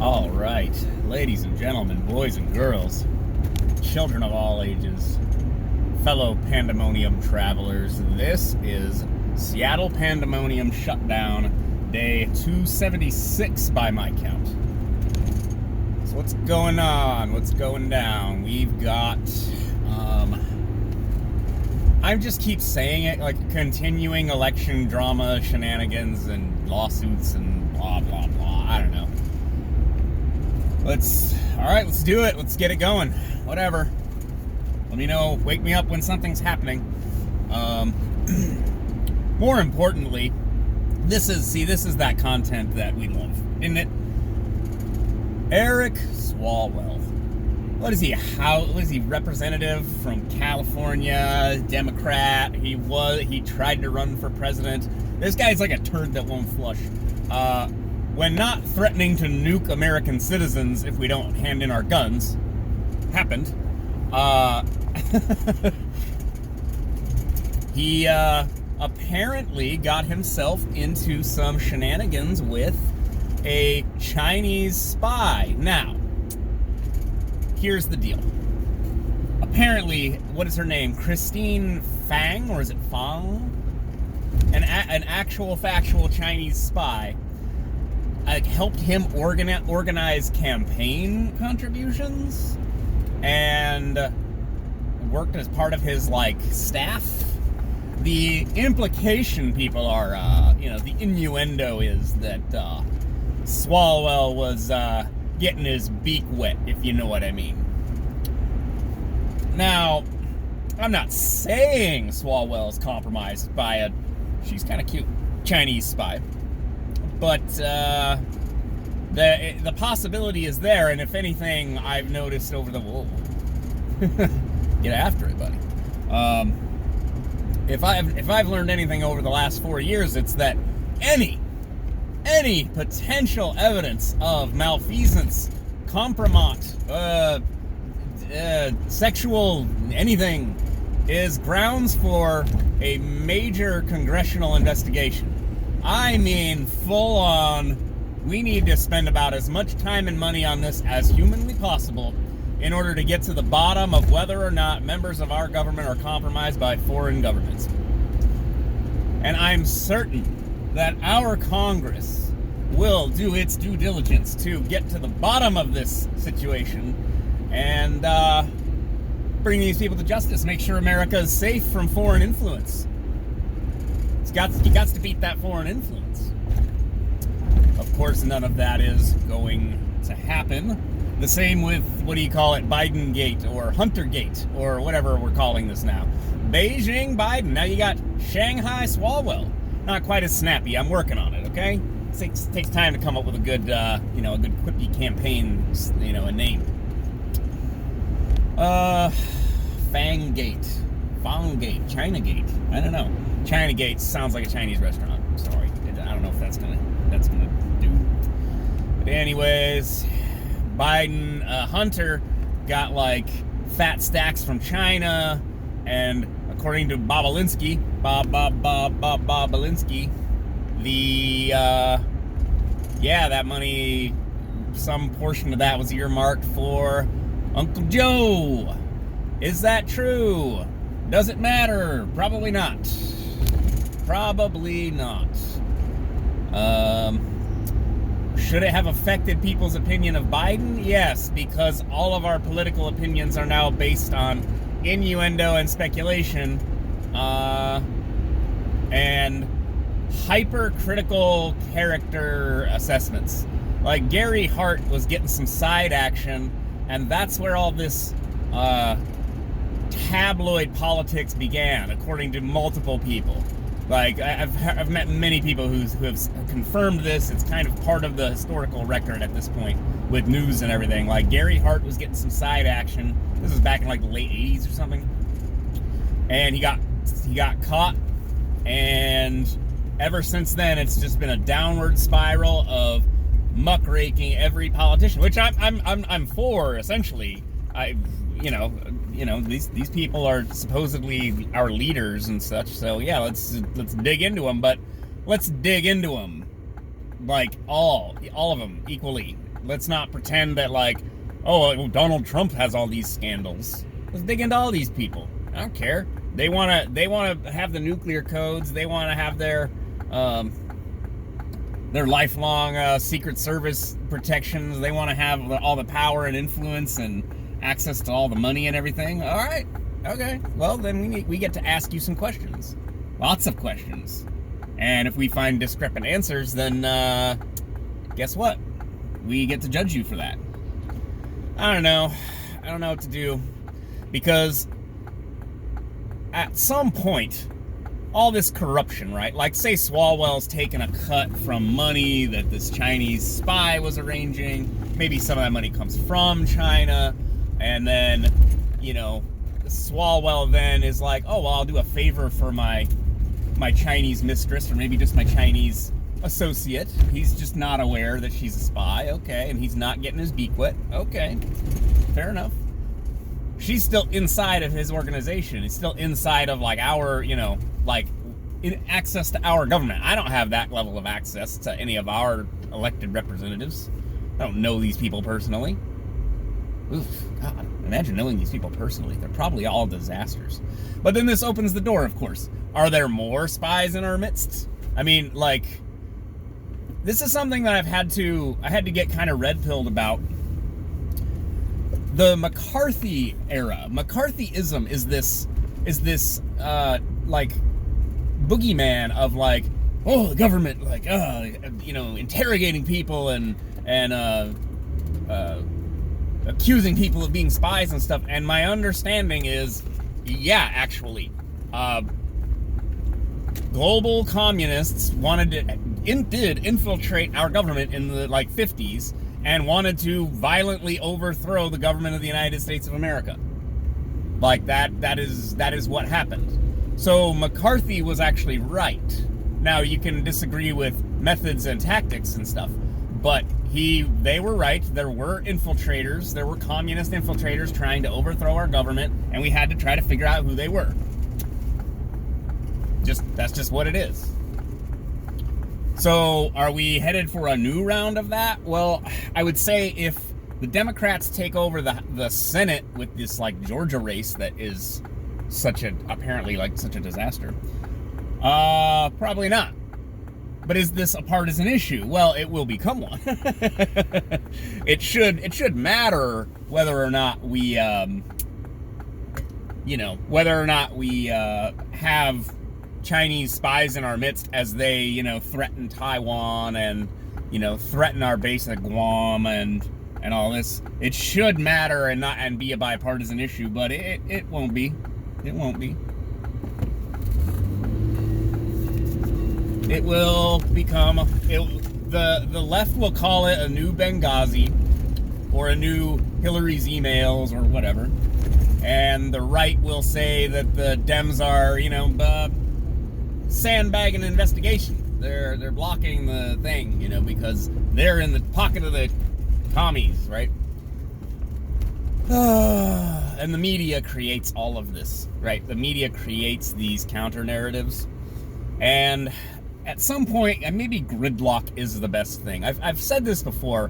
All right, ladies and gentlemen, boys and girls, children of all ages, fellow Pandemonium travelers, this is Seattle Pandemonium Shutdown, day 276 by my count. So what's going on? What's going down? We've got, I just keep saying it, like continuing election drama, shenanigans, and lawsuits, and blah, blah, blah. I don't know. Let's do it. Let's get it going. Whatever. Let me know. Wake me up when something's happening. More importantly, this is that content that we love, isn't it? Eric Swalwell. What is he? What is he? Representative from California, Democrat. He tried to run for president. This guy's like a turd that won't flush. When not threatening to nuke American citizens if we don't hand in our guns, happened. He apparently got himself into some shenanigans with a Chinese spy. Now, here's the deal. Apparently, what is her name? Christine Fang, or is it Fang? An actual factual Chinese spy helped him organize campaign contributions and worked as part of his staff. The implication, people are, the innuendo is that Swalwell was getting his beak wet, if you know what I mean. Now, I'm not saying Swalwell is compromised by she's kind of cute, Chinese spy. But the possibility is there, and if anything, I've noticed over the get after it, buddy. If I've learned anything over the last 4 years, it's that any potential evidence of malfeasance, compromise, sexual anything, is grounds for a major congressional investigation. I mean, full on, we need to spend about as much time and money on this as humanly possible in order to get to the bottom of whether or not members of our government are compromised by foreign governments. And I'm certain that our Congress will do its due diligence to get to the bottom of this situation and bring these people to justice, make sure America is safe from foreign influence. You got to beat that foreign influence. Of course, none of that is going to happen. The same with, what do you call it, Biden Gate or Hunter Gate or whatever we're calling this now. Beijing Biden. Now you got Shanghai Swalwell. Not quite as snappy. I'm working on it. Okay, takes time to come up with a good, a good quippy campaign, a name. Fang Gate. China Gate. I don't know. China Gate sounds like a Chinese restaurant. I'm sorry. I don't know if that's gonna do. But anyways, Biden, Hunter got fat stacks from China, and according to Bobolinsky, that money, some portion of that was earmarked for Uncle Joe. Is that true? Does it matter? Probably not. Should it have affected people's opinion of Biden? Yes, because all of our political opinions are now based on innuendo and speculation, and hypercritical character assessments. Like Gary Hart was getting some side action, and that's where all this tabloid politics began, according to multiple people. I've met many people who have confirmed this. It's kind of part of the historical record at this point with news and everything. Like Gary Hart was getting some side action. This was back in the late 80s or something, and he got caught. And ever since then, it's just been a downward spiral of muckraking every politician, which I'm for, essentially. These people are supposedly our leaders and such. So yeah, let's dig into them. But let's dig into them all of them equally. let's not pretend that like, oh, Donald Trump has all these scandals. Let's dig into all these people. I don't care. They wanna have the nuclear codes. They wanna have their lifelong Secret Service protections. They want to have all the power and influence and access to all the money and everything. All right, okay. Well, then we get to ask you some questions, lots of questions, and if we find discrepant answers, then guess what? We get to judge you for that. I don't know what to do, because at some point, all this corruption, right? Like, say Swalwell's taken a cut from money that this Chinese spy was arranging. Maybe some of that money comes from China. And then, Swalwell then is like, oh, well, I'll do a favor for my Chinese mistress, or maybe just my Chinese associate. He's just not aware that she's a spy. Okay. And he's not getting his beak wet. Okay. Fair enough. She's still inside of his organization. It's still inside of, like, our, access to our government. I don't have that level of access to any of our elected representatives. I don't know these people personally. Oof, God, imagine knowing these people personally. They're probably all disasters. But then this opens the door, of course. Are there more spies in our midst? I mean, like, this is something that I had to get kind of red-pilled about. The McCarthy era, McCarthyism is this boogeyman of, like, oh, the government, like, interrogating people and accusing people of being spies and stuff. And my understanding is, yeah, actually, global communists did infiltrate our government in the, 50s, and wanted to violently overthrow the government of the United States of America. Like, that is what happened. So McCarthy was actually right. Now, you can disagree with methods and tactics and stuff, but they were right. There were infiltrators. There were communist infiltrators trying to overthrow our government, and we had to try to figure out who they were. That's just what it is. So, are we headed for a new round of that? Well, I would say if the Democrats take over the Senate with this, Georgia race that is apparently such a disaster, probably not. But is this a partisan issue? Well, it will become one. It should matter whether or not we, have Chinese spies in our midst as they, threaten Taiwan and, threaten our base at Guam and all this. It should matter and be a bipartisan issue, but it won't be. It won't be. It will become the left will call it a new Benghazi or a new Hillary's emails or whatever, and the right will say that the Dems are sandbagging an investigation. They're blocking the thing, because they're in the pocket of the commies, right? And the media creates all of this, right? The media creates these counter narratives, and at some point, and maybe gridlock is the best thing. I've said this before.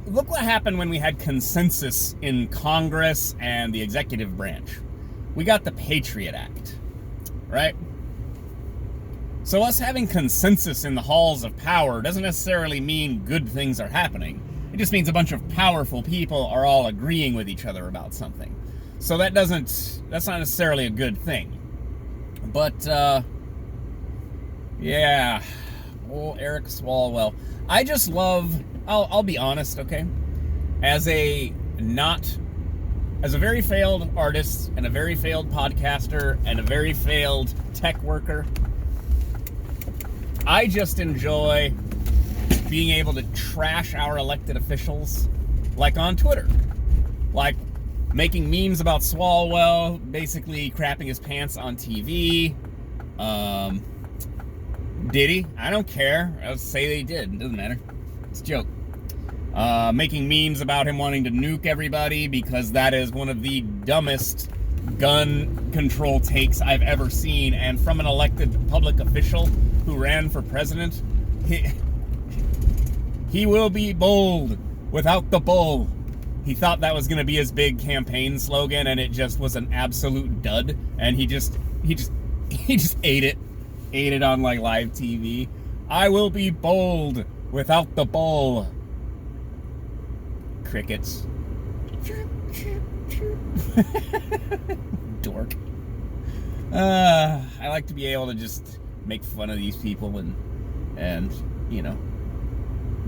Look what happened when we had consensus in Congress and the executive branch. We got the Patriot Act, right? So us having consensus in the halls of power doesn't necessarily mean good things are happening. It just means a bunch of powerful people are all agreeing with each other about something. So that's not necessarily a good thing. But, yeah. Oh, Eric Swalwell. I just love, I'll be honest, okay? As a very failed artist and a very failed podcaster and a very failed tech worker, I just enjoy being able to trash our elected officials, like on Twitter. Like making memes about Swalwell, basically crapping his pants on TV. Did he? I don't care. I'll say they did. It doesn't matter. It's a joke. Making memes about him wanting to nuke everybody because that is one of the dumbest gun control takes I've ever seen. And from an He will be bold without the bull. He thought that was going to be his big campaign slogan, and it just was an absolute dud. And he just ate it on like live TV. I will be bold without the bull. Crickets. Dork. I like to be able to just make fun of these people and you know,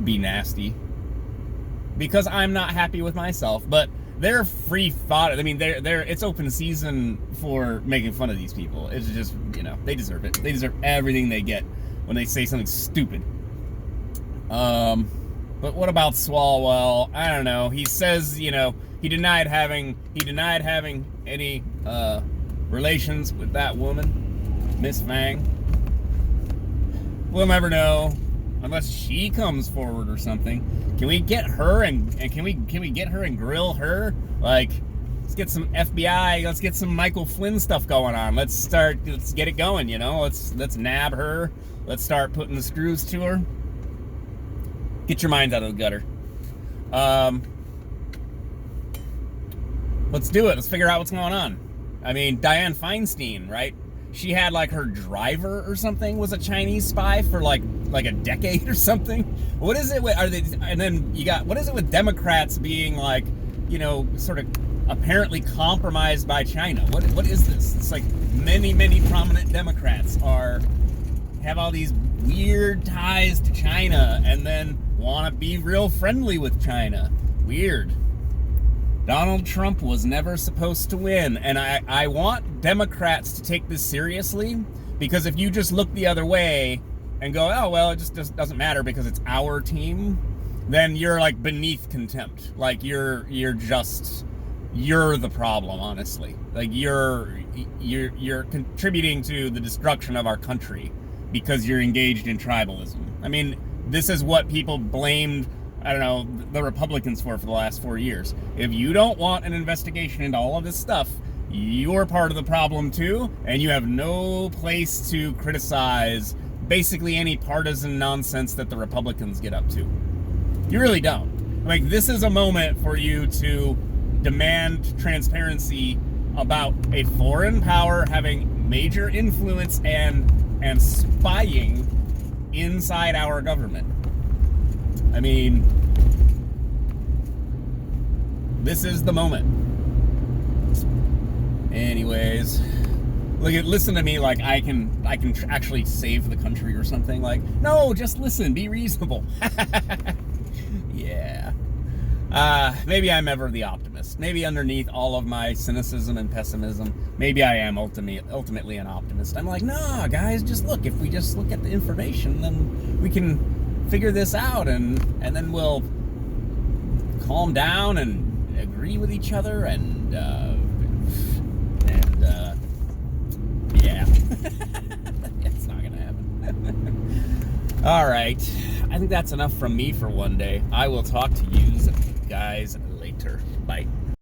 be nasty, because I'm not happy with myself. But they're free thought. I mean, they're it's open season for making fun of these people. It's just, you know, they deserve it. They deserve everything they get when they say something stupid. But what about Swalwell? I don't know. He says, you know, he denied having any relations with that woman, Miss Fang. We'll never know unless she comes forward or something. Can we get her and can we get her and grill her? Like, let's get some FBI, let's get some Michael Flynn stuff going on. Let's get it going, you know? Let's nab her. Let's start putting the screws to her. Get your minds out of the gutter. Let's do it. Let's figure out what's going on. I mean, Dianne Feinstein, right? She had like her driver or something was a Chinese spy for like a decade or something. What is it with, and then you got, what is it with Democrats being like, you know, sort of apparently compromised by China? What is this? It's like many prominent Democrats have all these weird ties to China and then want to be real friendly with China. Weird. Donald Trump was never supposed to win, and I want Democrats to take this seriously, because if you just look the other way and go, oh, well, it just doesn't matter because it's our team, then you're like beneath contempt. Like you're the problem, honestly. Like you're contributing to the destruction of our country because you're engaged in tribalism. I mean, this is what people blamed, I don't know, the Republicans for the last 4 years. If you don't want an investigation into all of this stuff, you're part of the problem too, and you have no place to criticize basically any partisan nonsense that the Republicans get up to. You really don't. Like, this is a moment for you to demand transparency about a foreign power having major influence and spying inside our government. I mean, this is the moment. Anyways, listen to me like I can actually save the country or something. Like, no, just listen, be reasonable. Yeah. Maybe I'm ever the optimist. Maybe underneath all of my cynicism and pessimism, maybe I am ultimately an optimist. I'm like, nah, guys, just look. If we just look at the information, then we can figure this out, and then we'll calm down and agree with each other, and yeah. It's not gonna happen. All right, I think that's enough from me for one day. I will talk to you guys later. Bye.